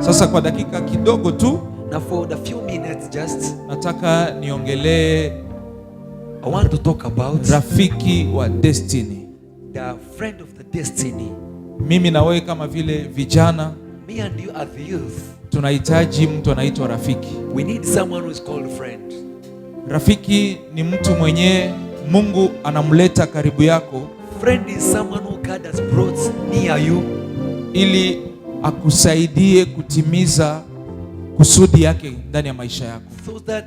Sasa kwa dakika kidogo tu, Now for the few minutes just, nataka niongelee I want to talk about rafiki wa destiny. the friend of the destiny. Mimi na wewe kama vile vijana, Me and you as the youth, tunahitaji mtu anaitwa rafiki. we need someone who is called friend. Rafiki ni mtu mwenye Mungu anamleta karibu yako Friend is someone who God has brought near you ili akusaidie kutimiza kusudi yake ndani ya maisha yako. so that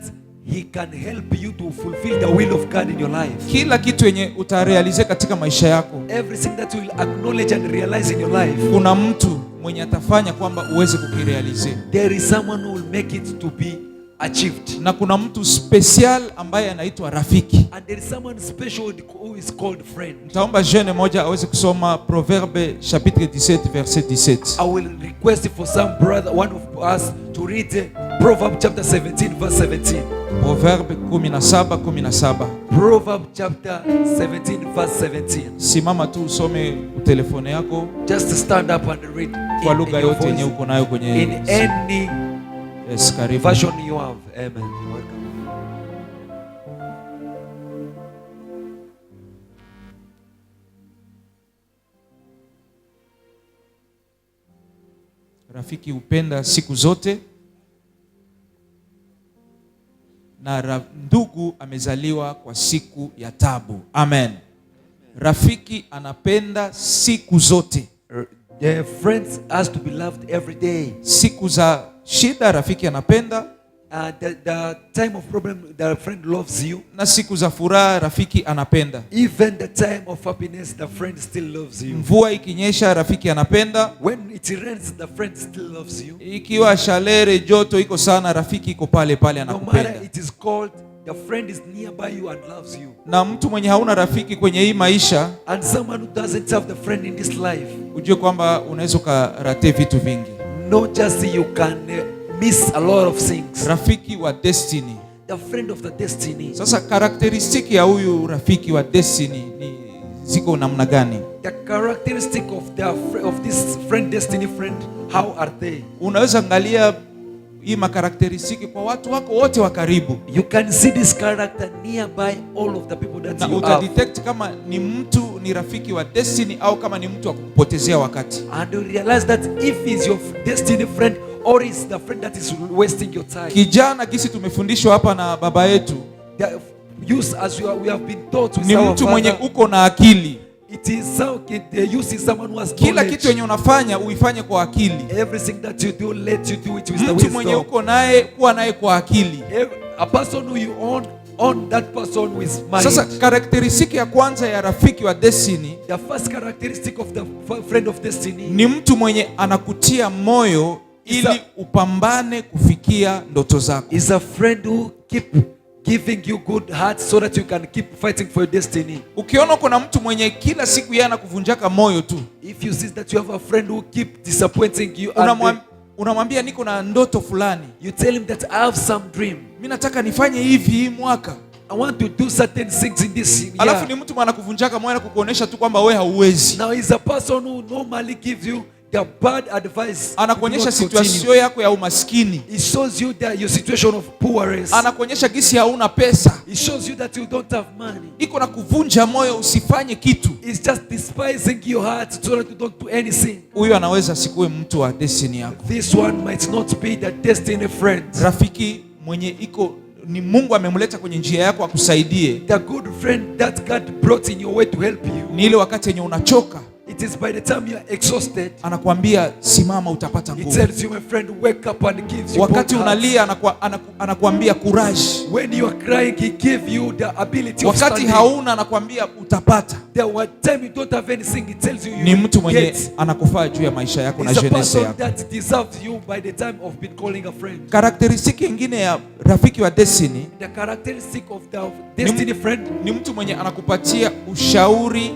he can help you to fulfill the will of God in your life. Kila kitu yenye utarealize katika maisha yako, Everything that you will acknowledge and realize in your life, kuna mtu mwenye atafanya kwamba uweze kukirealize, there is someone who will make it to be achieved. na kuna mtu special ambaye anaitwa rafiki. And there is someone special who is called friend. Nitaomba jeune moja aweze kusoma Proverbe chapitre 17 verset 17. I will request for some brother, one of us, to read Proverbs chapter 17 verse 17. Proverbe 17:17. Proverbs chapter 17 verse 17. Simama tu usome telefone yako Just stand up and read kwa in lugha your yote yenye voice, uko nayo kwenye. in any Yes, karibu. version you have. Amen. Welcome. Rafiki hupenda siku zote, na ndugu amezaliwa kwa siku ya tabu. Amen. Rafiki anapenda siku zote. The friends has to be loved every day. Siku za shida rafiki anapenda, The time of problem, the friend loves you. na siku za furaha rafiki anapenda. Even the time of happiness, the friend still loves you. Mvua ikinyesha rafiki anapenda. When it rains, the friend still loves you. Ikiwa shalere joto iko sana, rafiki iko pale pale No anakupenda. matter it is cold, the friend is nearby you and loves you. Na mtu mwenye hauna rafiki kwenye hii maisha, And someone who doesn't have the friend in this life, ujue kwamba unaweza ukarate vitu vingi. not just you can miss a lot of things. Rafiki wa destiny. The friend of the destiny. Sasa karakteristiki ya huyu rafiki wa destiny ni ziko namna gani? The characteristic of this friend, destiny friend, how are they? Unaweza angalia hii makarakteristiki kwa watu wako wote wa karibu, You can see this character nearby all of the people that na you have. utadetect kama ni mtu ni rafiki wa destiny au kama ni mtu wa kukupotezea wakati. And you realize that if he's your destiny friend or is the friend that is wasting your time. Kijana, kisi tumefundishwa hapa na baba yetu, The use as we have been taught with ni our mtu mwenye father, uko na akili. it is the use is someone who has Kila knowledge. kitu yenye unafanya uifanye kwa akili. Everything that you do, let you do it with the Mtu mwenye wisdom. uko naye kuwa naye kwa akili. A person who you own that person with mind. Sasa karakteristiki ya kwanza ya rafiki wa destiny The first characteristic of the friend of destiny ni mtu mwenye anakutia moyo ili upambane kufikia ndoto zako. is a friend who keep giving you good heart so that you can keep fighting for your destiny. Ukiona kuna mtu mwenye kila siku yeye anakuvunjaka moyo tu, If you see that you have a friend who keep disappointing you, unamwambia niko na ndoto fulani, you tell him that I have some dream. mimi nataka nifanye hivi hii mwaka, I want to do certain things in this alafu year. ni mtu mwenye anakuvunjaka moyo na kukuonesha tu kwamba wewe hauwezi. Now he's a person who normally gives you the bad advice. Anakuonyesha Do not continue. situation yako ya umaskini, He shows you that your situation of poorness. anakuonyesha gisi hauna pesa, He shows you that you don't have money. iko na kuvunja moyo usifanye kitu. He's just despising your heart so that you don't do anything. Huyo anaweza sikuwe mtu wa destiny yako. This one might not be the destiny friend. Rafiki mwenye iko ni Mungu amemleta kwenye njia yako akusaidie, The good friend that God brought in your way to help you. ni ile wakati yenye unachoka, It is by the time you are exhausted, anakuambia simama, utapata he nguvu. tells you, my friend, wake up and gives you Wakati both hearts. unalia anakuambia courage. When you are crying, he gives you the ability of Wakati standing. hauna anakuambia utapata. The time you don't have anything, he tells you Ni you mtu will mwenye get. anakufaa juu ya maisha yako na He's a jeunesse person yako. that deserves you by the time of being calling a friend. Karakteristiki nyingine ya rafiki wa destiny The characteristic of the destiny friend ni mtu mwenye anakupatia ushauri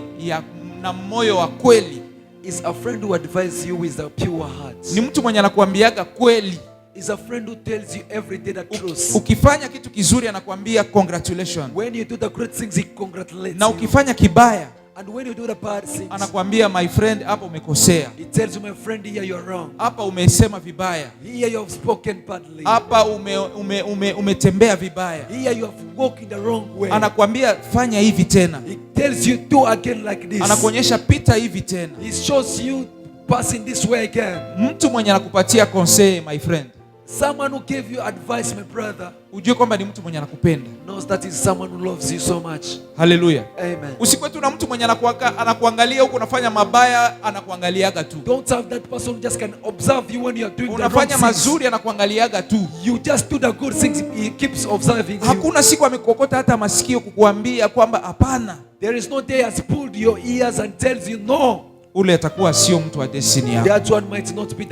na moyo wa kweli. is a friend who advises you with a pure heart. Ni mtu mwenye anakuambiaga kweli. Is a friend who tells you every day the truth. Ukifanya kitu kizuri anakuambia congratulations, When you do the great things, he congratulates na you. ukifanya kibaya And when you do the bad things, anakuambia my friend, hapa umekosea. he tells you, my friend, here you are wrong. Hapa umesema vibaya. Here you have spoken badly. Hapa umetembea vibaya. Here you have walked the wrong way. Anakuambia fanya hivi tena. He tells you, do again like this. Anakuonyesha pita hivi tena. He shows you passing this way again. Mtu mwenye anakupatia conseil, my friend, Someone who gave you advice, my brother, ujue kwamba ni mtu mwenye anakupenda. knows that is someone who loves you so much. Haleluya. Amen. Usikwe tu na mtu mwenye anakuangalia huko unafanya mabaya, anakuangaliaga tu. Don't have that person who just can observe you when you are doing the wrong Unafanya things. mazuri, anakuangaliaga tu. You just do the good things, he keeps observing you. Hakuna siku amekokota hata masikio kukuambia kwamba hapana. There is no day has pulled your ears and tells you no. Ule atakuwa sio mtu wa destiny yako. That one might not be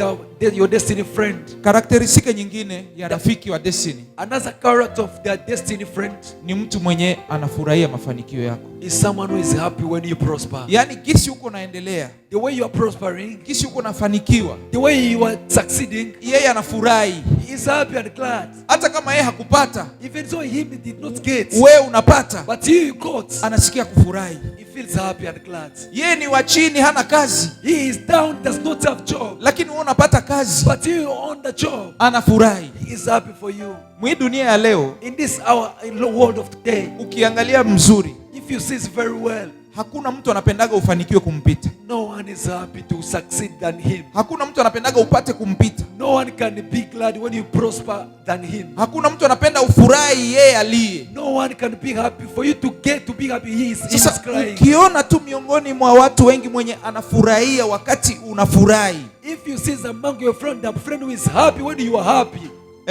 your destiny friend. Karakteristiki nyingine ya rafiki wa destiny Another character of their destiny friend ni mtu mwenye anafurahia mafanikio yako. is someone who is happy when you prosper. Yaani gisi huko naendelea, The way you are prospering, gisi huko nafanikiwa, the way you are succeeding, yeye anafurahi. he is happy and glad. Hata kama yeye hakupata, Even though he did not get, wewe unapata, but you got, anasikia kufurahi. he feels happy and glad. Yeye ni wa chini, hana kazi, He is down, does not have job, lakini wewe unapata kazi, but you on the job, anafurahi. he is happy for you. Mwi dunia ya leo, In this hour, in the world of today, ukiangalia mzuri, if you see it very well, hakuna mtu anapendaga ufanikiwe kumpita. no one is happy to succeed than him. Hakuna mtu anapendaga upate kumpita. No one can be glad when you prosper than him. Hakuna mtu anapenda ufurahi yeye aliye. No one can be happy for you to get to be happy. He is Sasa crying. ukiona tu miongoni mwa watu wengi mwenye anafurahia wakati unafurahi, If you see among your friend, a friend who is happy when you are happy,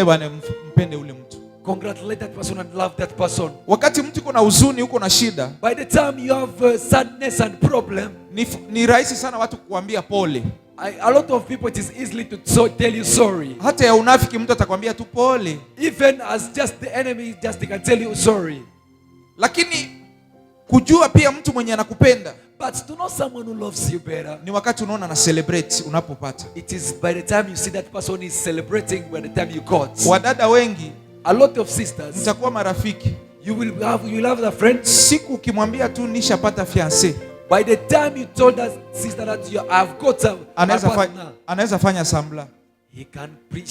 bwana mpende ule mtu. congratulate that person and love that person. Wakati mtu uko na huzuni, uko na shida, By the time you have sadness and problem, ni rahisi sana watu kukuambia pole. a lot of people, it is easily to tell you sorry. Hata ya unafiki mtu atakwambia tu pole. Even as just the enemy, just they can tell you sorry. Lakini kujua pia mtu mwenye anakupenda But to know someone who loves you better, ni wakati unaona na celebrate unapopata. it is by the time you see that person is celebrating by the time you got. Wadada wengi A lot of sisters, mtakuwa marafiki, you will have the friends. siku ukimwambia tu nishapata fiancé, By the time you told that sister that you have got a partner, anaweza fanya sambla, she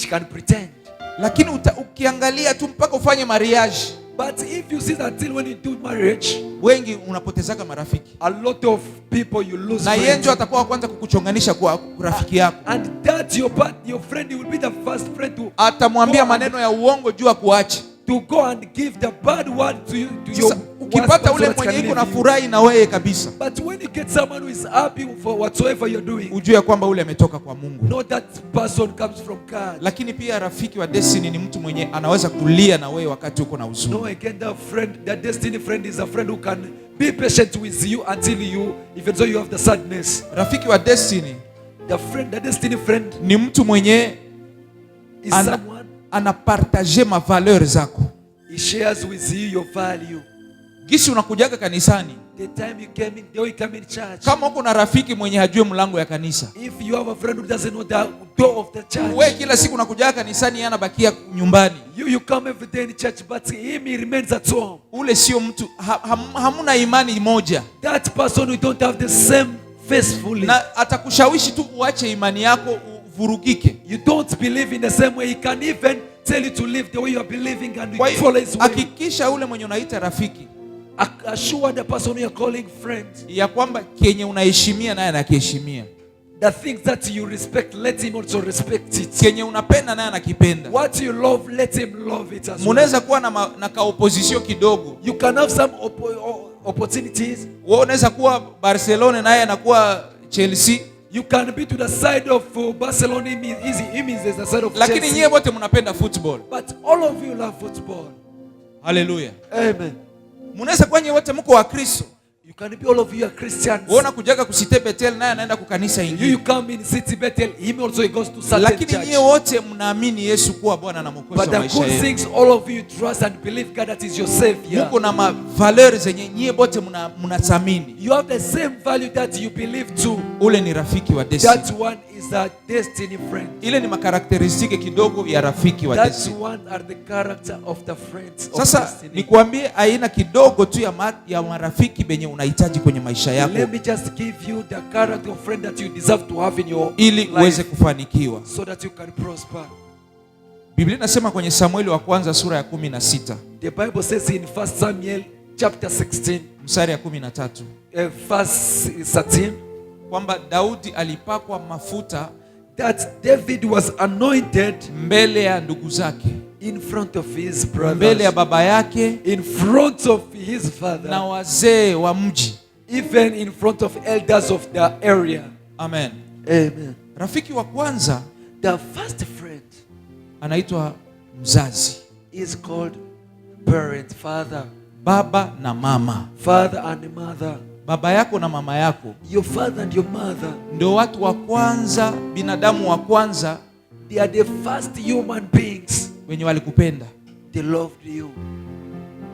can pretend. lakini ukiangalia tu mpaka ufanye mariage, But if you see that till when you do marriage, wengi unapotezaga marafiki, a lot of people you lose na yeye friends. ndio atakuwa kwanza kukuchonganisha kwa rafiki yako. And that your friend, will be the first friend to Atamwambia maneno ya uongo juu akuache. go and give the bad word to you, to Sasa your ukipata ule mwenye iko na furahi na wewe kabisa, But when you get someone who is happy for whatsoever you're doing, ujue ya kwamba ule ametoka kwa Mungu. know that person comes from God. Lakini pia rafiki wa destiny ni mtu mwenye anaweza kulia na wewe wakati uko na huzuni. No, again, the destiny friend is a friend who can be patient with you until you, even though you have the sadness. Rafiki wa destiny The destiny friend ni mtu mwenye is someone, anapartage ma valeur zako. he shares with you your value. Gisi unakujaga kanisani, The time you came in, the way you come in church. kama uko na rafiki mwenye hajui mlango ya kanisa, If you have a friend who doesn't know the door of the church, wewe kila siku unakujaga kanisani, yeye anabakia nyumbani, you come every day in church, but him, he remains at home. ule sio mtu hamuna imani moja, That person, we don't have the same faithfully. na atakushawishi tu uache imani yako uvurugike. You don't believe in the same way. He can even tell you to live the way you are believing and Kwa you follow hiyo his way. hakikisha ule mwenye unaita rafiki Assure the person you are calling friend, ya kwamba kenye unaheshimia naye anakiheshimia, the things that you respect, let him also respect it. kenye unapenda naye anakipenda. What you love, let him love it as well. Munaweza kuwa na kaopozisio kidogo. You can have some opportunities. Wewe unaweza kuwa Barcelona naye anakuwa Chelsea, You can be to the side of Barcelona, him is the side of lakini Chelsea. nyie wote mnapenda football. But all of you love football. Haleluya. Amen. Munaweza kuwa nyie wote mko wa Kristo. You can be all of you are Christians. Wewe unakujaga kusite Betel naye anaenda kukanisa You ingine. come in City Bethel, him also he goes to certain Lakini church. nyie wote mnaamini Yesu kuwa Bwana na Mwokozi But wa the maisha good yenu. things, all of you trust and believe God that is your Savior. Muko na mavaleur zenye nyie wote mnathamini. You have the same value that you believe too. Ule ni rafiki wa destiny. That one is a destiny friend. Ile ni makarakteristiki kidogo ya rafiki wa That destiny. one are the character of the friends of Sasa destiny. nikuambie aina kidogo tu ya marafiki benye unahitaji kwenye maisha yako, let me just give you the character of friend that you deserve to have in your ili uweze life kufanikiwa. so that you can prosper. Biblia inasema kwenye Samueli wa kwanza sura ya 16, The Bible says in 1 Samuel chapter 16, mstari ya 13, verse 13, kwamba Daudi alipakwa mafuta that David was anointed mbele ya ndugu zake, in front of his mbele ya brothers, baba yake in front of his na father, wazee wa mji. even in front of elders of the area. Amen. Amen. Rafiki wa kwanza The first friend anaitwa mzazi, is called parent, father, baba na mama. father and mother. Baba yako na mama yako Your father and your mother, ndio watu wa kwanza, binadamu wa kwanza they are the first human beings. wenye walikupenda. They loved you.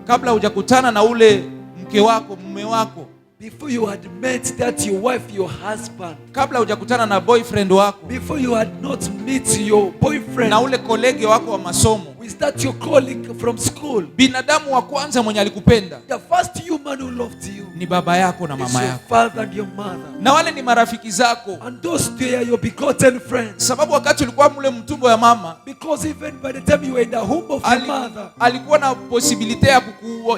Kabla hujakutana na ule mke wako, mume wako, Before you had met that your wife, your husband, kabla hujakutana na boyfriend wako before you had not met your boyfriend, na ule kolege wako wa masomo, with that your colleague from school, binadamu wa kwanza mwenye alikupenda the first human who loved you ni baba yako na is mama your yako, father and your mother. na wale ni marafiki zako, And those they are your begotten friends. sababu wakati ulikuwa mule mtumbo ya mama Because even by the time you were in the womb of your mother, alikuwa na posibilite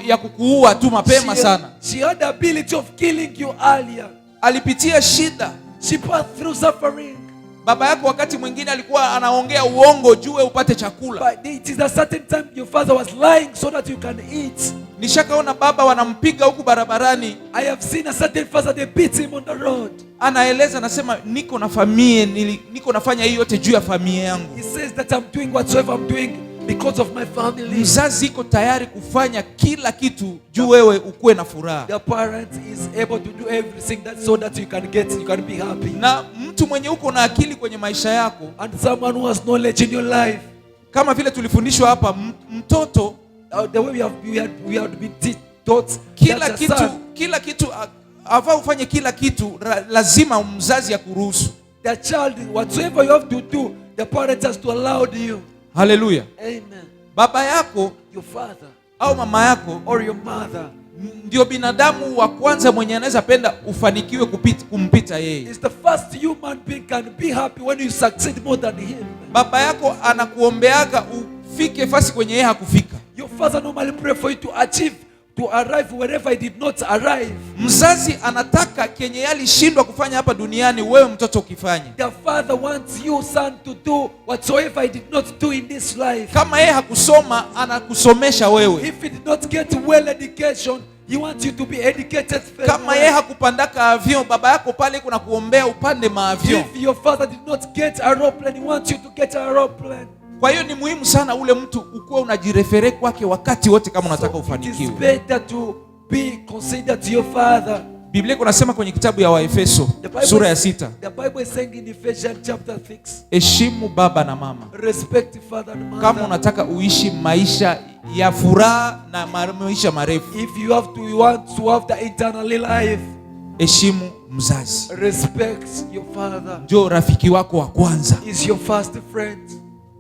ya kukuua tu mapema sana. she had the ability of killing you earlier. Alipitia shida. She passed through suffering. Baba yako wakati mwingine alikuwa anaongea uongo juu upate chakula. But it is a certain time your father was lying so that you can eat. Nishakaona baba wanampiga huku barabarani, I have seen a certain father, they beat him on the road. anaeleza anasema, niko na familia, niko nafanya hii yote juu ya familia yangu. He says that I'm doing whatsoever I'm doing because of my family. Mzazi iko tayari kufanya kila kitu juu wewe ukuwe na furaha. The parent is able to do everything that so that you can be happy. Na mtu mwenye uko na akili kwenye maisha yako, And someone who has knowledge in your life, kama vile tulifundishwa hapa, mtoto the way we have been taught, kila kitu afaa ufanye kila kitu, lazima mzazi akuruhusu. the child, whatsoever you have to do, the parent has to allow you. Haleluya. Amen. Baba yako Your father au mama yako or your mother ndio binadamu wa kwanza mwenye anaweza penda ufanikiwe kumpita yeye. is the first human being can be happy when you succeed more than him. Baba yako anakuombeaga ufike fasi kwenye yeye hakufika. Your father normally pray for you to achieve, to arrive wherever he did not arrive. Mzazi anataka kenye alishindwa kufanya hapa duniani wewe mtoto ukifanya. The father wants you son to do whatsoever he did not do in this life. Kama yeye hakusoma, anakusomesha wewe. If he did not get well education, he wants you to be educated. Kama yeye hakupandaka avion, baba yako pale kuna kuombea upande maavion. If your father did not get a aeroplane, he wants you to get a aeroplane. Kwa hiyo ni muhimu sana ule mtu ukuwe unajirefere kwake wakati wote kama unataka ufanikiwe. It is better to be considered to your father. Biblia inasema kwenye kitabu ya Waefeso sura ya 6, the Bible is saying in Ephesians chapter 6, heshimu baba na mama. respect father and mother. Kama unataka uishi maisha ya furaha na maisha marefu, If you want to have the eternal life, heshimu mzazi. respect your father. Ndio rafiki wako wa kwanza. Is your first friend.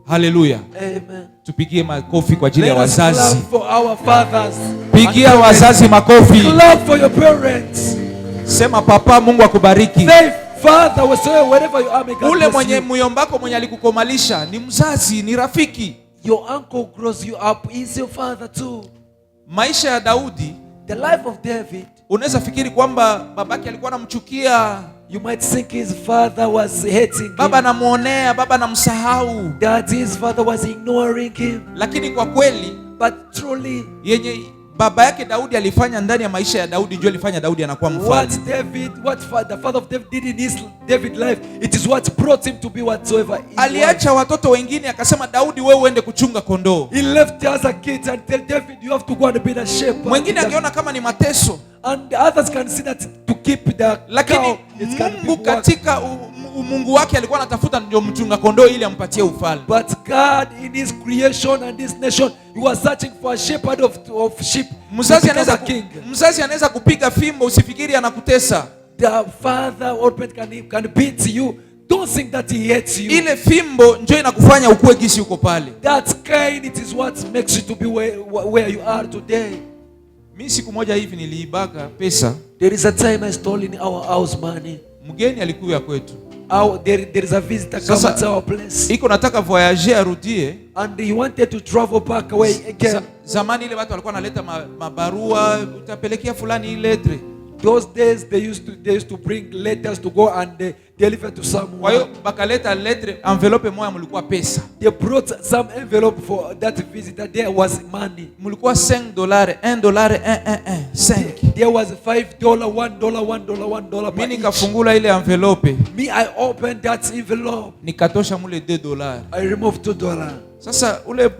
Haleluya. Amen. Tupigie makofi kwa ajili ya Let us wazazi. clap for our fathers. Pigia wazazi makofi. Clap for your parents. Sema papa, Mungu akubariki. Say father, wherever you are, may God Ule bless mwenye you. myombako mwenye alikukomalisha ni mzazi, ni rafiki. Your uncle grows you up is your father too. Maisha ya Daudi, The life of David, unaweza fikiri kwamba babake alikuwa anamchukia, you might think his father was hating baba him, anamuonea, baba anamsahau, that his father was ignoring him. lakini kwa kweli But truly, yenye baba yake Daudi alifanya ndani ya maisha ya Daudi ndio alifanya Daudi anakuwa mfalme. what the father of David did in his David life, it is what brought him to be whatsoever he was. Aliacha watoto wengine akasema, Daudi wewe uende kuchunga kondoo. He left as a kid and tell David, you have to go and be the shepherd. Mwingine angeona kama ni mateso, And the others can see that to keep the lakini cow, it can be Mungu work. katika Mungu wake alikuwa anatafuta ndio mchunga kondoo ili ampatie ufalme. But God in his creation and this nation, he was searching for a shepherd of sheep. Mzazi anaweza kupiga fimbo, usifikiri anakutesa. The father or parent can beat you. Don't think that he hates you. Ile fimbo ndio inakufanya ukue gisi uko pale. That kind, it is what makes you to be where you are today. Mimi siku moja hivi niliibaka pesa. There is a time I stole in our house money. Mgeni alikuja kwetu. There is a visitor come at our place. Iko nataka voyager arudie. And he wanted to travel back away again. Zamani ile watu walikuwa wanaleta mabarua, utapelekea fulani ile letter. Those days they used to bring letters to go and deliver to someone. Kwa hiyo bakaleta letter, envelope moja mlikuwa pesa. They brought some envelope for that visitor. There was money. Mlikuwa $5, $1, 5. There was $5, $1, $1. Mimi nikafungula ile envelope. Me, I opened that envelope. Nikatosha mule $2. I removed $2. Sasa ule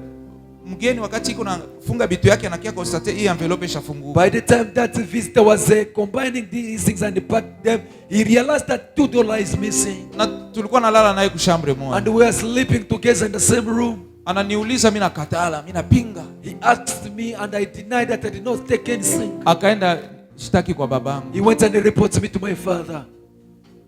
mgeni wakati iko nafunga bitu yake anakia constate hii envelope ishafunguka. By the time that visitor was combining these things and packed them, he realized that $2 is missing. Na tulikuwa nalala naye kushambre moja. And we were sleeping together in the same room. Ananiuliza, mimi nakatala, mimi napinga. He asked me and I denied that I did not take anything. Akaenda shtaki kwa babangu. He went and reported me to my father.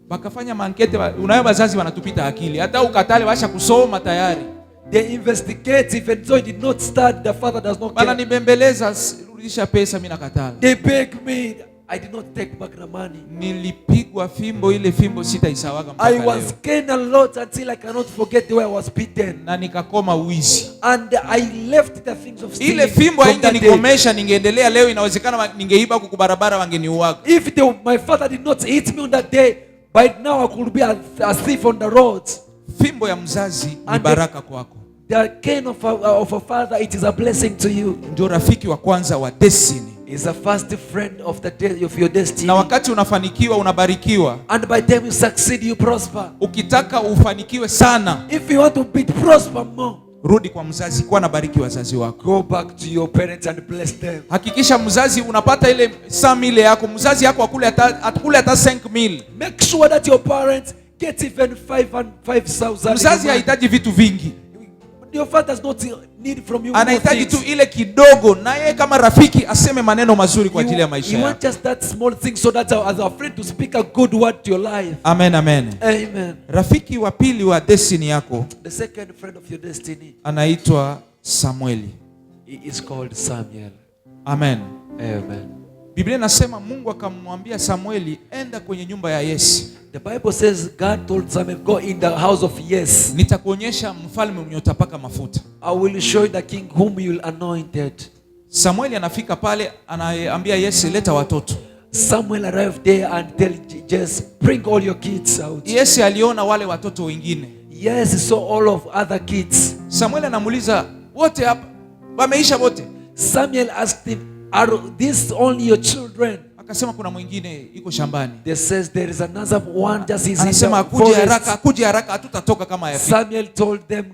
Bakafanya mankete, unayo wazazi wanatupita akili. Hata ukatale washa kusoma tayari. They investigate, even though he did not start, the father does not care. Bana nibembeleza, rudisha pesa, mimi nakatala. They beg me, I did not take back the money. Nilipigwa fimbo, ile fimbo sitaisawaga mpaka I leo. was caned a lot until I cannot forget the way I was beaten. Na nikakoma wizi. And I left the things of stealing. Ile fimbo haingenikomesha, ningeendelea leo, inawezekana ningeiba huko barabara wangeniuaga. If my father did not hit me on that day, by now I could be a thief on the roads. Fimbo ya mzazi ni baraka kwako. The cane of a father, it is a blessing to you. Ndio rafiki wa kwanza wa destiny. Is a first friend of your destiny. Na wakati unafanikiwa, unabarikiwa. And by the time you succeed, you prosper. Ukitaka ufanikiwe sana, if you want to prosper more, rudi kwa mzazi, kwa nabariki wazazi wako. Go back to your parents and bless them. Hakikisha mzazi unapata ile 100,000 yako, mzazi yako akule hata 5,000. Make sure that your parents get even 5,000. Mzazi hahitaji vitu vingi. Your father does not need from you. Anahitaji tu ile kidogo, na yeye kama rafiki aseme maneno mazuri kwa ajili ya maisha yako. You want just that small thing so that as a friend to speak a good word to your life. Amen, amen. Amen. Rafiki wa pili wa destiny yako, the second friend of your destiny, anaitwa Samueli. He is called Samuel. Amen. Amen. Biblia inasema Mungu akamwambia Samueli, enda kwenye nyumba ya Yese. The Bible says God told Samuel, go in the house of Yese. Nitakuonyesha mfalme mwenye utapaka mafuta. I will show you the king whom you will anointed. Samueli anafika pale, anaambia Yese, leta watoto. Samuel arrived there and tell Jesse, bring all your kids out. Yese aliona wale watoto wengine. Yes, he saw all of other kids. Samueli anamuuliza, wote hapa wameisha wote? Samuel asked him, are these only your children? Akasema kuna mwingine iko shambani. They says there is another one just is anasema akuje haraka hatutatoka kama hayafika. Samuel told them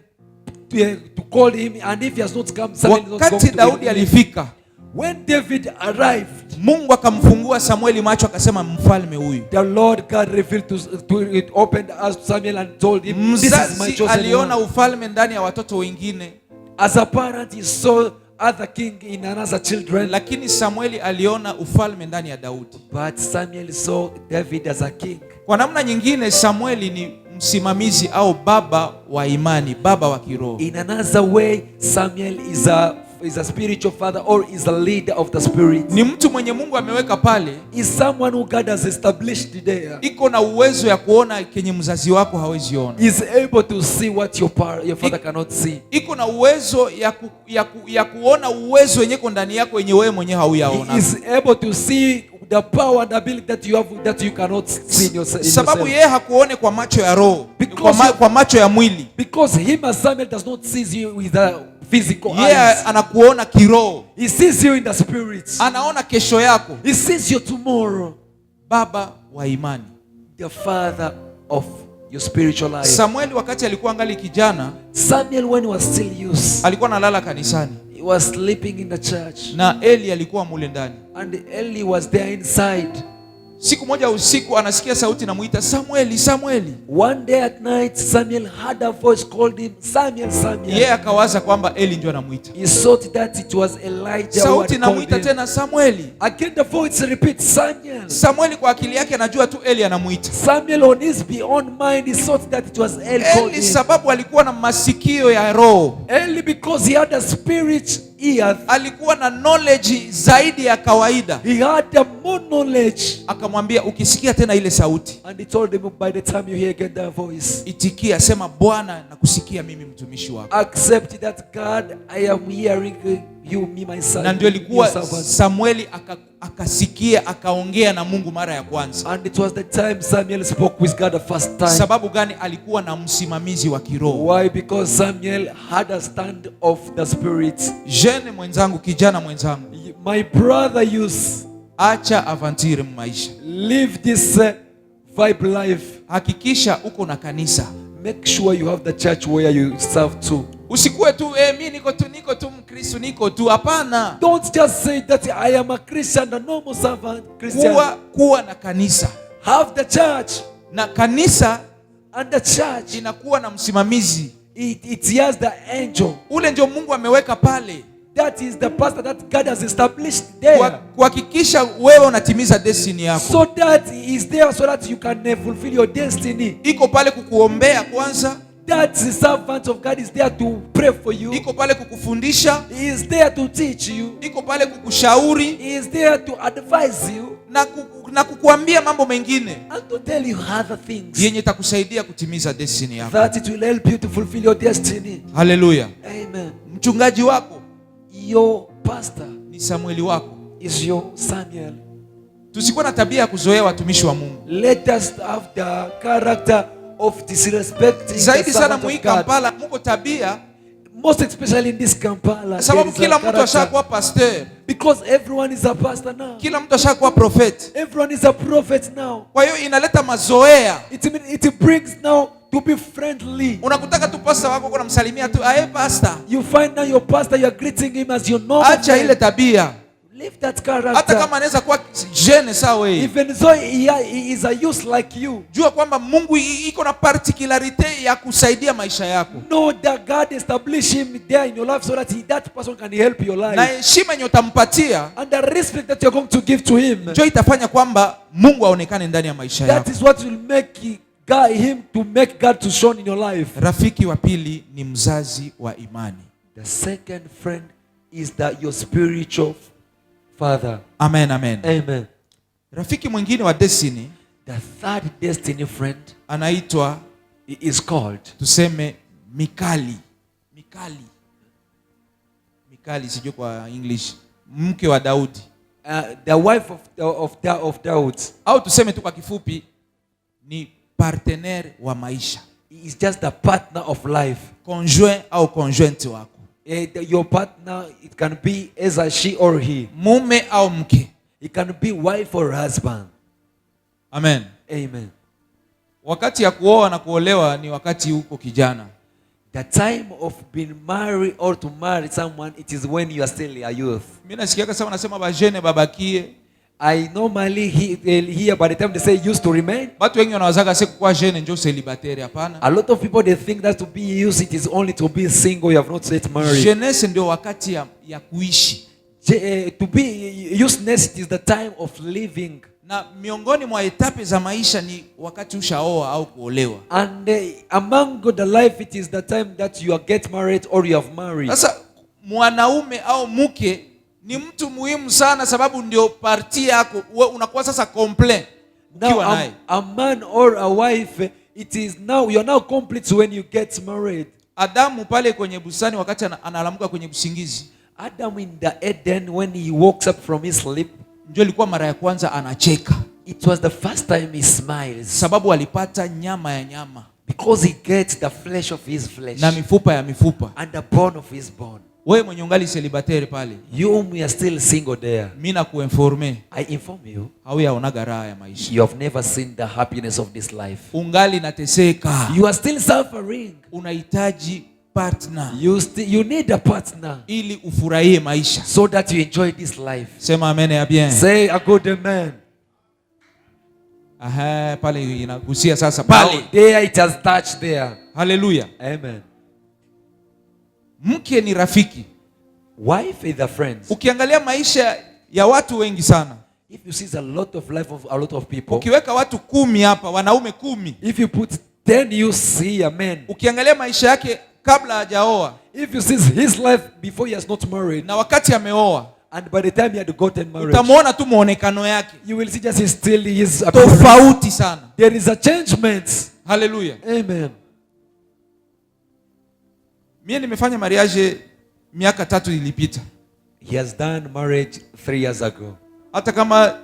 to call him, and if he has not come, Samuel is not going wakati to Daudi alifika, when David arrived, Mungu akamfungua Samueli macho, akasema mfalme huyu. The Lord God revealed to it, opened us to Samuel and told him, this is my chosen one. Aliona ufalme ndani ya watoto wengine. As a parent, he saw other king in another children. Lakini Samueli aliona ufalme ndani ya Daudi. But Samuel saw David as a king. Kwa namna nyingine, Samueli ni msimamizi au baba wa imani, baba wa kiroho. In another way, Samuel is a spiritual father or is a leader of the spirit. Ni mtu mwenye Mungu ameweka pale. Is someone who God has established there. Iko na uwezo ya kuona kenye mzazi wako hawezi ona. Is able to see what your father cannot see. Iko na uwezo ya kuona uwezo wenye uko ndani yako wenye wewe mwenyewe hauyaona. He is able to see the power and ability that you have that you cannot see in yourself. Sababu yeye hakuone kwa macho ya roho, kwa macho ya mwili. Because him as Samuel does not see you with the physical eyes. Yeye anakuona kiroho. He sees you in the spirit. Anaona kesho yako. He sees your tomorrow. Baba wa imani. The father of your spiritual life. Samueli wakati alikuwa angali kijana, Samuel when he was still youth, alikuwa analala kanisani. He was sleeping in the church. Na Eli alikuwa mule ndani. And Eli was there inside. Siku moja usiku anasikia sauti inamuita, Samueli, Samueli. One day at night, Samuel heard a voice called him, Samuel, Samuel. Yeye akawaza kwamba Eli ndio anamuita. He thought that it was Elijah. Sauti inamuita tena, Samueli. Again the voice repeats, Samuel. Samueli kwa akili yake anajua tu Eli anamuita. Samuel on his own mind, he thought that it was Eli calling him. Eli sababu alikuwa na masikio ya roho. Eli because he had a spirit ears. alikuwa na knowledge zaidi ya kawaida. He had more knowledge. Akamwambia, ukisikia tena ile sauti, And he told him, by the time you hear again that voice, itikia, sema, Bwana, nakusikia mimi mtumishi wako. accept that, God, I am hearing you, me, my son. Na ndio ilikuwa your servant. Samueli akasikia, akaongea na Mungu mara ya kwanza. And it was the time Samuel spoke with God the first time. Sababu gani? Alikuwa na msimamizi wa kiroho. Why? Because Samuel had a stand of the spirit. Jene mwenzangu, kijana mwenzangu, My brother, youth, acha avantire maisha. live this vibe life. Hakikisha uko na kanisa. Make sure you have the church where you serve to. Usikuwe tu mimi niko tu Mkristo, niko tu. Hapana. Don't just say that I am a Christian, a normal servant Christian. Kuwa na kanisa. Have the church. Na kanisa, And the church, inakuwa na msimamizi. it has the angel. Ule ndio Mungu ameweka pale. That is the pastor that God has established there. Kuhakikisha wewe unatimiza destiny yako. So that he is there so that you can fulfill your destiny. Iko pale kukuombea kwanza. That the servant of God is there to pray for you. Iko pale kukufundisha. He is there to teach you. Iko pale kukushauri. He is there to advise you. Na kukuambia mambo mengine. And to tell you other things. Yenye takusaidia kutimiza destiny yako. That it will help you to fulfill your destiny. Hallelujah. Amen. Mchungaji wako, Your pastor, ni Samueli wako. is your Samuel. Tusikuwa na tabia ya kuzoea watumishi wa Mungu. Let us have the character of disrespecting Zaidi the sana servant mwi of God. Kampala muko tabia, Most especially in this Kampala. sababu there is kila a mtu character. ashakuwa pastor, Because everyone is a pastor now. kila mtu ashakuwa prophet. Everyone is a prophet now. Kwa hiyo inaleta mazoea. It brings now to be friendly. Unakutaka tu pastor wako kuna msalimia tu, "Aye pastor." You find now your pastor, you are greeting him as your normal Acha friend. ile tabia. Leave that Hata character. kama anaweza kuwa jene sawa wewe. Even though he is a youth like you. Jua kwamba Mungu iko na particularity ya kusaidia maisha yako. Know that God established him there in your life so that that person can help your life. Na heshima yenye utampatia, And the respect that you're going to give to him. ndio itafanya kwamba Mungu aonekane ndani ya maisha That yako. is what will make him to make God to shine in your life. Rafiki wa pili ni mzazi wa imani. The second friend is that your spiritual father. Amen, amen. Amen. Rafiki mwingine wa destiny, The third destiny friend anaitwa, is called, tuseme, Mikali. Mikali sijui kwa English. Mke wa Daudi. the wife of Daud. Au tuseme tu kwa kifupi ni partenaire wa maisha. He is just the partner of life. Conjoint au conjointe wako. Your partner, it can be either she or he. Mume au mke. It can be wife or husband. Amen. Amen. Wakati ya kuoa na kuolewa ni wakati uko kijana. The time of being married or to marry someone, it is when you are still a youth. Mimi nasikia kama nasema bajene babakie. I normally hear by the time they say used to remain. Watu wengi wanawazaga siku kwa jene ndio célibataire, hapana. A lot of people, they think that to be used, it is only to be single, you have not yet married. Jeunesse ndio wakati ya kuishi. To be useless, it is the time of living. Na miongoni mwa etape za maisha ni wakati ushaoa au kuolewa. And among the life, it is the time that you get married or you have married. Sasa mwanaume au mke ni mtu muhimu sana, sababu ndio parti yako, unakuwa sasa complete ukiwa naye. A man or a wife, it is now, you are now complete when you get married. Adamu pale kwenye bustani wakati analamuka kwenye usingizi, Adam in the Eden, when he wakes up from his sleep, ndio ilikuwa mara ya kwanza anacheka. it was the first time he smiles. Sababu alipata nyama ya nyama. Because he gets the flesh of his flesh. Na mifupa ya mifupa. And the bone of his bone. Wewe mwenye ungali célibataire pale, You whom we are still single there, mimi na kuinforme, I inform you, hauyaonaga raha ya maisha. you have never seen the happiness of this life. Ungali nateseka. You are still suffering. Unahitaji partner You need a partner ili ufurahie maisha. so that you enjoy this life. Sema amen ya bien. Say a good amen. Aha, pale inagusia sasa pale. Now, there it has touched there. Hallelujah. Amen. Mke ni rafiki. Wife is a friend. Ukiangalia maisha ya watu wengi sana, If you see a lot of life of a lot of people, ukiweka watu 10 hapa, wanaume 10, if you put 10 you see a man, ukiangalia maisha yake kabla hajaoa if you see his life before he has not married, na wakati ameoa, and by the time he had gotten married, utamwona tu muonekano yake you will see just his appearance. tofauti sana. There is a changement. Haleluya. Amen. Mimi nimefanya mariage miaka 3 ilipita. He has done marriage 3 years ago. Hata kama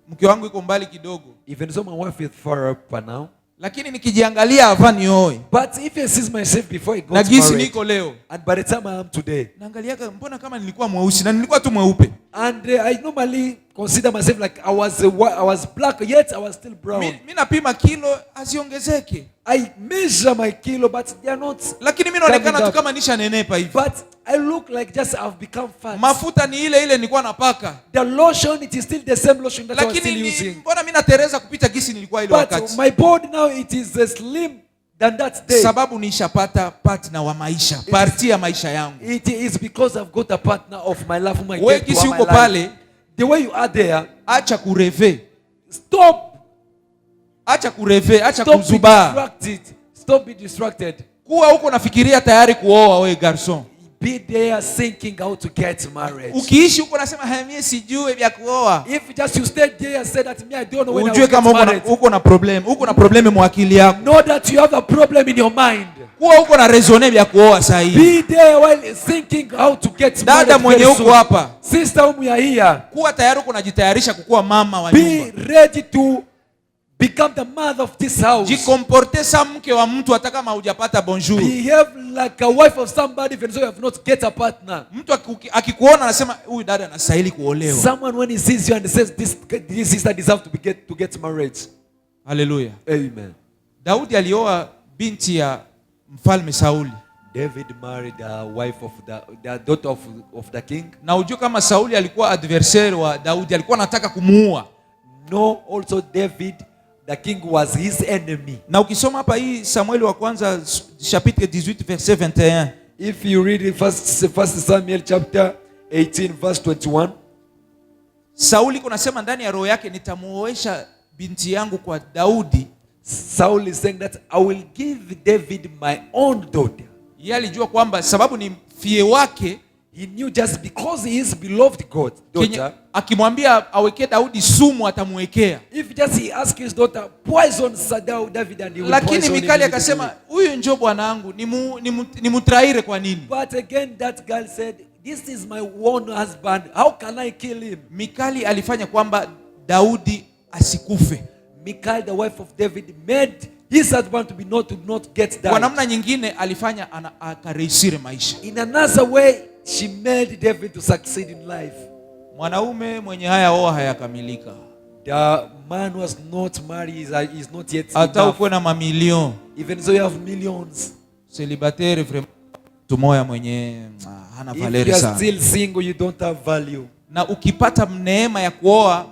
mke wangu yuko mbali kidogo, Even though my wife is far up now, lakini nikijiangalia hapa nioe, but if I see myself before I na got gisi married, niko leo, and by the time I am today, naangalia mbona kama nilikuwa mweusi na nilikuwa tu mweupe. and I normally consider myself like I was black, yet I was still brown. Mimi napima kilo asiongezeke, I measure my kilo, but they are not. lakini mimi naonekana tu kama nisha nenepa hivi. But I look like just I've become fat. Mafuta ni ile ile nilikuwa napaka, The lotion, it is still the same lotion that I was lakini still using. mbona mimi natereza kupita gisi nilikuwa ile But wakati? my body now, it is slim than that day. Sababu nishapata partner wa maisha, parti ya maisha yangu. It is because I've got a partner of my life whom I Wewe get to gisi my uko life. pale, The way you are there, acha kureve, stop. acha kureve, acha Stop being kuzubaa. distracted. Stop being distracted. Kuwa huko nafikiria tayari kuoa wewe garson. Be there thinking how to get married. Ukiishi huko nasema mimi sijui vya kuoa. If just you stay there and say that me I don't know when I Ujue will kama get married. uko na problem, uko na probleme mwa akili yako. Know that you have a problem in your mind. Kuwa huko na raisonner vya kuoa saa hii. Be there while thinking how to get married. Dada mwenye very huko soon. hapa, Sister whom you are here, kuwa tayari uko unajitayarisha kukuwa mama wa be nyumba. ready to become the mother of this house. Jikomporte sa mke wa mtu hata kama hujapata bonjour. Behave like a wife of somebody even though you have not get a partner. Mtu akikuona anasema huyu dada anastahili kuolewa. Someone when he sees you and says this sister deserves to get married. Haleluya. Amen. Daudi alioa binti ya mfalme Sauli. David married a wife of the daughter of the king. Na ujue kama Sauli alikuwa adversaire wa Daudi, alikuwa anataka kumuua. No, also David, the king was his enemy. Na ukisoma hapa hii Samueli wa kwanza chapitre 18 verset 21. If you read in first Samuel chapter 18 verse 21, Sauli kunasema ndani ya roho yake nitamuoesha binti yangu kwa Daudi. Saul is saying that I will give David my own daughter. Yeye alijua kwamba sababu ni fie wake, He knew just because he is beloved God daughter. Akimwambia aweke Daudi sumu atamwekea. If just he ask his daughter poison David and he will Lakini poison Mikali him. akasema huyu njoo bwana wangu ni mutraire kwa nini? But again that girl said, this is my own husband. How can I kill him? Mikali alifanya kwamba Daudi asikufe. Michal, the wife of David, made his husband to not get died. Kwa namna nyingine alifanya akarehisire maisha. In another way, she made David to succeed in life. Mwanaume mwenye haya oa hayakamilika. The man was not married, is not yet Hata enough. ukuwe na mamilion. Even though you have millions. Célibataire vraiment tumoya mwenye hana If you valeri are sana. still single, you don't have value. Na ukipata neema ya kuoa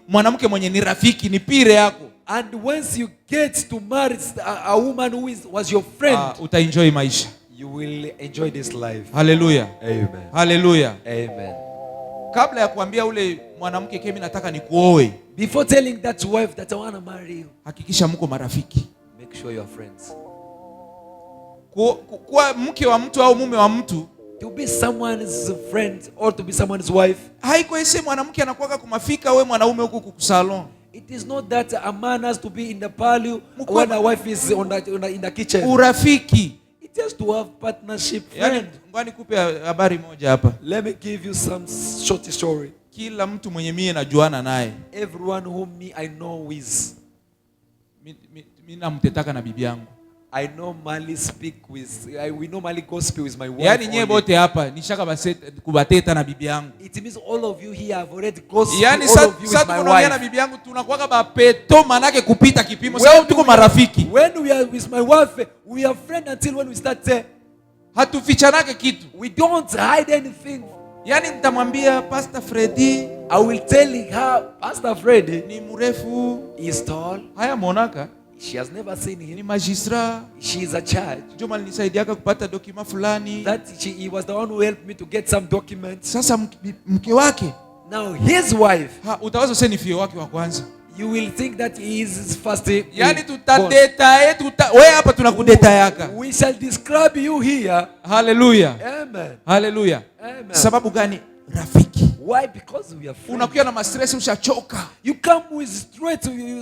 mwanamke mwenye ni rafiki, ni pire yako, And once you get to marry a woman who was your friend, utaenjoy maisha. you will enjoy this life. Haleluya. Amen. Haleluya. Amen. Kabla ya kuambia ule mwanamke mimi nataka nikuoe, Before telling that wife that I want to marry you, hakikisha mko marafiki. make sure you are friends. Kuwa mke wa mtu au mume wa mtu, To be someone's friend or to be someone's wife, haiko ese mwanamke anakuwa kumafika we mwanaume huko kusalon. it is not that a man has to be in the parlor when a wife is in the kitchen. Urafiki. It has to have partnership, Yaani friend. ngwani kupe habari moja hapa. Let me give you some short story. Kila mtu mwenye mie najuana naye, Everyone whom I know with, mimi namtetaka na bibi yangu. I normally speak with, we normally gossip with my wife. Yaani nyie only. bote hapa nishaka kubateta na bibi yangu. It means all of you here have already gossiped, Yaani all of you sasa with my tunaongea na wife. bibi yangu tunakuwa bapeto manake kupita kipimo. Sasa tuko marafiki. When we are with my wife, we are friends until when we start there. Hatufichanake kitu. We don't hide anything. Yaani nitamwambia Pastor Freddy, I will tell her, Pastor Freddy ni mrefu, is tall. haya monaka, She has never seen ni him. magistrat. She is a judge. Juma alinisaidiaka kupata dokima fulani. He was the one who helped me to get some documents. Sasa mke wake, Now his wife, utaweza useni fio wake wa kwanza. you will think that he is first. Yani tutadetaye wewe hapa tunakudetayaka. We shall describe you here. Hallelujah. Amen. Hallelujah. Amen. Sababu gani? Rafiki. Why? Because we are friends. Unakuwa na mastress, ushachoka. You come with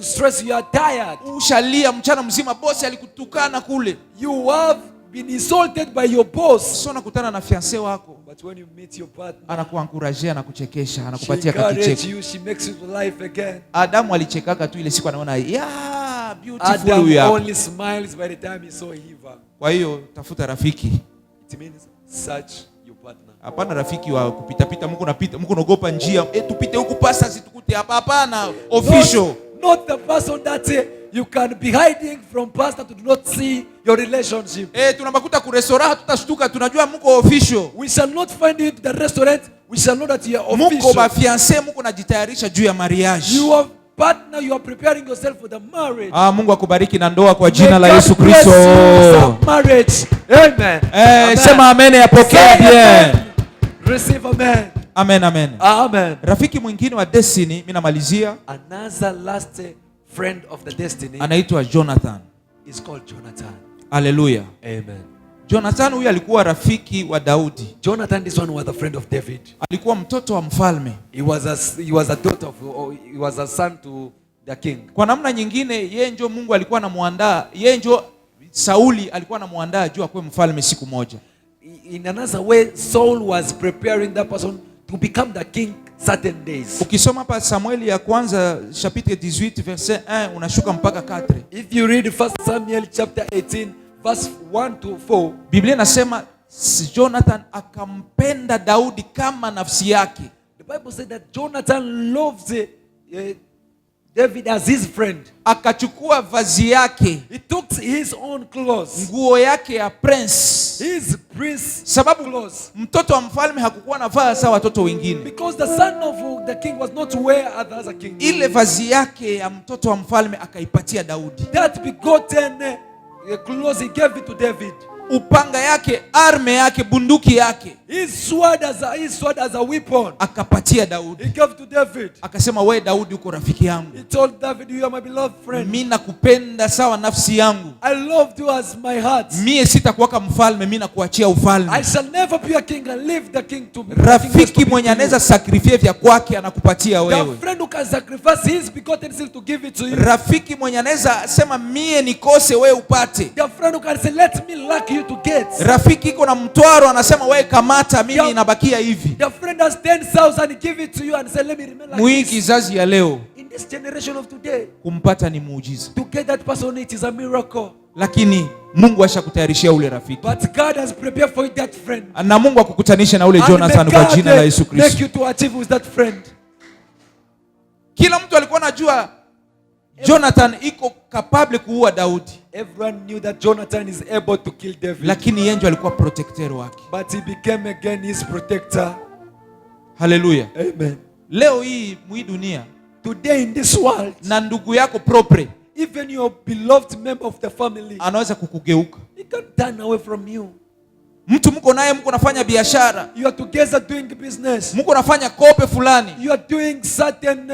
stress, you are tired. Ushalia mchana mzima, bosi alikutukana kule. You have been insulted by your boss. So nakutana na fiancé wako. But when you meet your partner, anakuencourage, anakuchekesha, anakupatia kicheko. She makes you to life again. Adamu alichekaka tu ile siku anaona beautiful Adam huyu hapa. only smiles by the time he saw Eva. Kwa hiyo tafuta rafiki. It means search your partner. Hapana rafiki wa kupita pita, mko naogopa njia. Tupite huku pasta situkute hapa, hapana. Official. Not the person that you can be hiding from pastor to not see your relationship. Tunabakuta ku restaurant tutashtuka, tunajua mko official. We shall not find you in the restaurant. We shall know that you are official. Mko ba fiancé, mko najitayarisha juu ya mariage. You are partner, you are preparing yourself for the marriage. Mungu akubariki na ndoa kwa jina la Yesu Kristo. Marriage. Amen. Amen. Sema amen, yapokea bien. Receive amen. Amen, amen. Amen. Rafiki mwingine wa Destiny, mimi namalizia. Another last friend of the Destiny anaitwa Jonathan. Is called Jonathan. Hallelujah. Amen. Jonathan huyu alikuwa rafiki wa Daudi. Jonathan, this one was a friend of David. Alikuwa mtoto wa mfalme. He was a daughter of, he was a son to the king. Kwa namna nyingine yeye ndio Mungu alikuwa anamuandaa, yeye ndio Sauli alikuwa anamuandaa juu akwe mfalme siku moja. In another way, Saul was preparing that person to become the king certain days. Ukisoma hapa Samueli ya kwanza chapitre 18 verset 1 unashuka mpaka 4. If you read 1 Samuel chapter 18 verse 1 to 4, Biblia inasema Jonathan akampenda Daudi kama nafsi yake. The Bible said that Jonathan loves David as his friend. Akachukua vazi yake. He took his own clothes. Nguo yake ya prince. His prince sababu clothes. Mtoto wa mfalme hakukuwa na vaa sawa watoto wengine. Because the son of the king was not to wear as a king. Ile vazi yake ya mtoto wa mfalme akaipatia Daudi. That begotten clothes he gave it to David. Upanga yake, arme yake, bunduki yake, his sword as a weapon akapatia Daudi. He gave to David. Akasema wewe Daudi uko rafiki yangu. He told David, you are my beloved friend. Mimi nakupenda sawa nafsi yangu. I loved you as my heart. Mimi sitakuwaka mfalme, mimi nakuachia ufalme. I shall never be a king and leave the king to be. Rafiki mwenye anaweza sacrifice vya kwake anakupatia wewe. The friend who can sacrifice his begotten son to give it to you. Rafiki mwenye anaweza sema mie nikose wewe upate. The friend who can say let me lack you to get. Rafiki iko na mtwaro anasema wewe kamata mimi inabakia hivi. The friend has 10,000 and give it to you and say let me remain like this. Kizazi ya leo, in this generation of today, kumpata ni muujiza. To get that person it is a miracle. Lakini Mungu ashakutayarishia ule rafiki. But God has prepared for that friend. Na Mungu akukutanisha na ule Jonathan kwa jina la Yesu Kristo. Make you to achieve with that friend. Kila mtu alikuwa anajua Jonathan iko capable kuua Daudi. Everyone knew that Jonathan is able to kill David. Lakini yeye ndiye alikuwa protector wake. But he became again his protector. Hallelujah. Amen. Leo hii mwi dunia, today in this world, na ndugu yako propre, even your beloved member of the family, anaweza kukugeuka. He can turn away from you. Mtu mko naye, mko nafanya biashara, you are together doing business, mko nafanya kope fulani, you are doing certain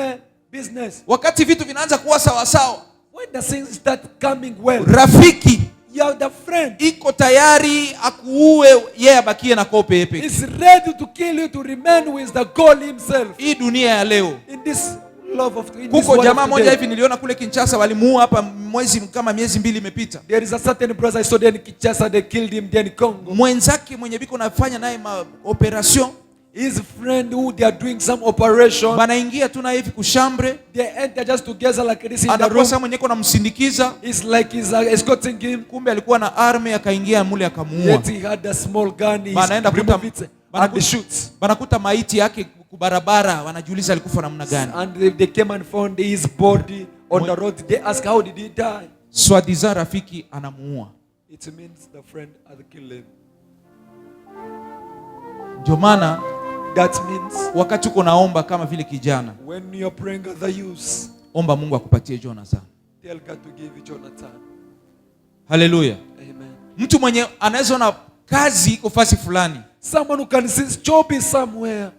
business. Wakati vitu vinaanza kuwa sawa sawa, when the things start coming well, rafiki, you are the friend, iko tayari akuue yeye, abakie na kope yepeke. Is ready to kill you to remain with the goal himself. Hii dunia ya leo, in this love of in kuko jamaa moja hivi niliona kule Kinshasa, walimuua hapa miezi 2 imepita. There is a certain brother I saw there in Kinshasa, they killed him there in Congo. Mwenzake mwenye biko nafanya naye operation, his friend who they are doing some operation, banaingia tu na hivi kushambre, they enter just together like this in the room. Anakosa mwenye kuna msindikiza, it's like he's escorting him. Kumbe alikuwa na army, akaingia mule akamuua. Yet he had a small gun, banaenda kuta and shoots. Banakuta maiti yake kubarabara, wanajiuliza alikufa namna gani. And they came and found his body on the road. They ask how did he die? Swadiza rafiki anamuua. It means the friend had killed him. Ndio maana that means wakati uko naomba kama vile kijana, when you are praying as the youth, omba Mungu akupatie Jonathan. Tell God to give you Jonathan. Hallelujah. Amen. Mtu mwenye anaweza ona kazi iko fasi fulani, someone who can see job is somewhere,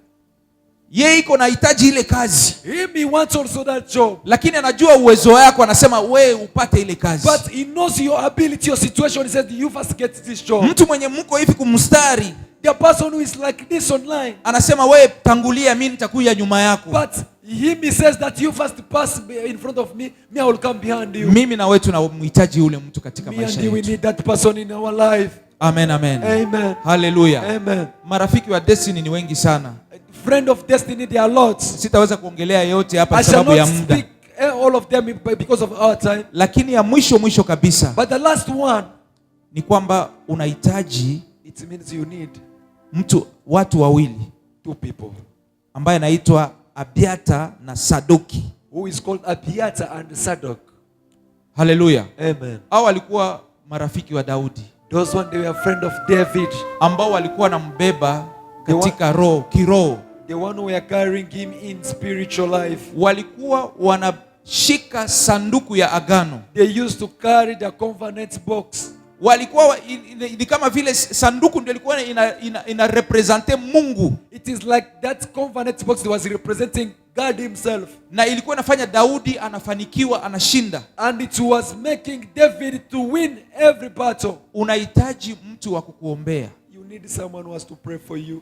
Yeye iko na hitaji ile kazi, he wants also that job. lakini anajua uwezo wako, anasema we upate ile kazi. But he knows your ability, your situation. He says you first get this job. Mtu mwenye mko hivi kumstari, The person who is like this online, anasema we tangulia, mimi nitakuja nyuma yako. but he says that you first pass in front of me, I will come behind you. Mimi na wewe tunamhitaji ule mtu katika Me maisha and you, we yetu. need that person in our life. Amen, amen. Amen. Hallelujah. Amen. Marafiki wa Destiny ni wengi sana. Friend of destiny, there are lots. Sitaweza kuongelea yote hapa I shall sababu ya not muda. speak all of them because of our time. Lakini ya mwisho kabisa But the last one, ni kwamba unahitaji it means you need watu wawili, two people, ambaye anaitwa Abiata na Sadoki. who is called Abiata and Sadok. Hallelujah. Amen. Hao walikuwa marafiki wa Daudi, Those one, they were friend of David. ambao walikuwa nambeba katika kiroho. The one who were carrying him in spiritual life. Walikuwa wanashika sanduku ya agano. They used to carry the covenant box. Walikuwa ni kama vile sanduku ndio ilikuwa ina represente Mungu. It is like that covenant box was representing God himself. Na ilikuwa inafanya Daudi anafanikiwa, anashinda. And it was making David to win every battle. Unahitaji mtu wa kukuombea. You need someone who has to pray for you.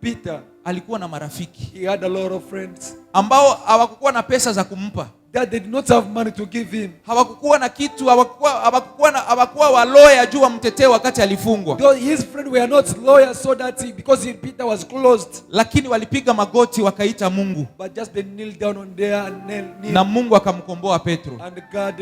Peter alikuwa na marafiki, he had a lot of friends, ambao hawakuwa na pesa za kumpa, that they did not have money to give him. hawakuwa na kitu, hawakuwa waloya juu wamtetee wakati alifungwa. Though his friends were not lawyers, so that because Peter was closed, lakini walipiga magoti wakaita Mungu, but just they kneel down on there and kneel, na Mungu akamkomboa Petro. and God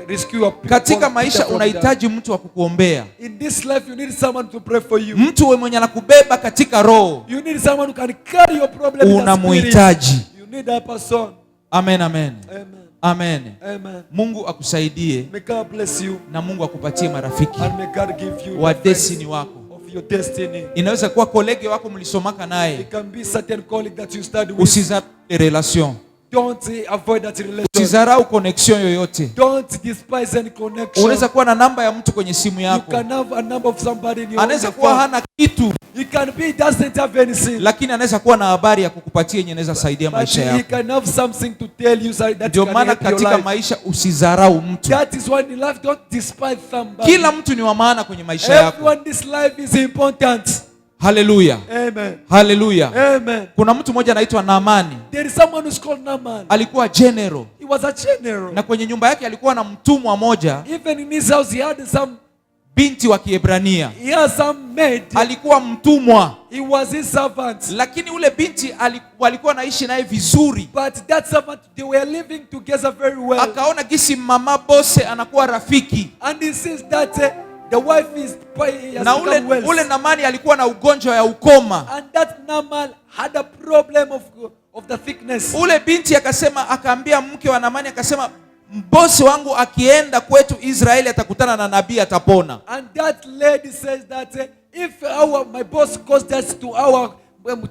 rescue Peter. Katika maisha unahitaji mtu wa kukuombea. In this life you need someone to pray for you. Mtu mwenye anakubeba katika roho. You need someone who can carry your problem. Unamuhitaji. You need that person. Amen, amen. Amen. Amen. Amen. Mungu akusaidie, May God bless you, na Mungu akupatie marafiki and may God give you wa the destiny friends wako. of your destiny. Inaweza kuwa kolege wako mlisomaka naye. It can be certain colleague that you study with. Usizarau relation. Don't avoid that relation. Usizarau connection yoyote. Don't despise any connection. Unaweza kuwa na namba ya mtu kwenye simu You yako. can have a number of somebody in your Anaweza kuwa phone. hana kitu, It can be he doesn't have anything, lakini anaweza kuwa na habari ya kukupatia yenye inaweza saidia but maisha he yako. can have something to tell you that Ndio can maana help your katika life. maisha usizarau mtu. That is why in life don't despise somebody. Kila mtu ni wa maana kwenye maisha yako. Everyone in this life is important. Haleluya. Amen. Haleluya. Amen. Kuna mtu mmoja anaitwa Naamani. There is someone who's called Naaman. Alikuwa general. He was a general. Na kwenye nyumba yake alikuwa na mtumwa moja, Even in his house he had some binti wa Kiebrania. He has some maid. Alikuwa mtumwa. He was his servant. Lakini ule binti walikuwa naishi naye vizuri. But that servant, they were living together very well. Akaona gisi mama bose anakuwa rafiki. And he sees that the wife is na ule Naamani alikuwa na ugonjwa ya ukoma. And that Naaman had a problem of the thickness. Ule binti akaambia mke wa Naamani, akasema bosi wangu akienda kwetu Israeli atakutana na nabii, atapona. And that lady says that if my boss goes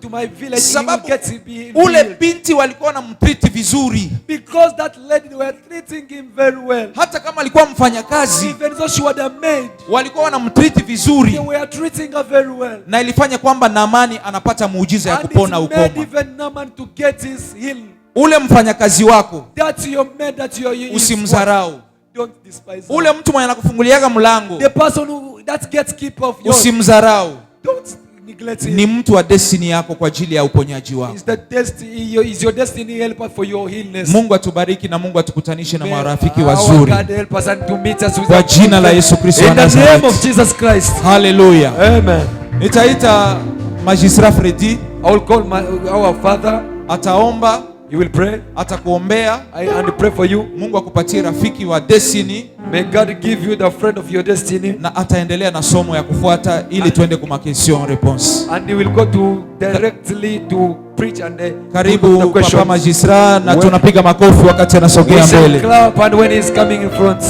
to my village, sababu he will get to be ule binti walikuwa wanamtreat vizuri, because that lady, they were treating him very well. Hata kama alikuwa mfanyakazi, even though she was a maid, walikuwa wanamtreat vizuri. They were treating her very well. Na ilifanya kwamba Naamani anapata muujiza ya kupona ukoma. And it made even Naaman to get his healing. Ule mfanyakazi wako, that's your maid, that you usimdharau. Don't despise her. Ule mtu mwenye anakufunguliaga mlango, the person who that gets keep of yours, usimdharau. Don't neglect him. Ni mtu wa destiny yako kwa ajili ya uponyaji wako. Is your destiny helper for your healness. Mungu atubariki na Mungu atukutanishe na marafiki wazuri. God help us and to meet us with kwa jina la Yesu Kristo wa Nazareth. In the name of Nazareth. Jesus Christ. Hallelujah. Amen. Nitaita Magistrat Freddy. I will call our father. Ataomba. He will pray. Atakuombea. And pray for you. Mungu akupatie rafiki wa destiny. May God give you the friend of your destiny. Na ataendelea na somo ya kufuata ili tuende kwa question response. And he will go to directly to preach and karibu Papa Magistrat, na tunapiga makofi wakati anasogea mbele. Clap and when he is coming in front.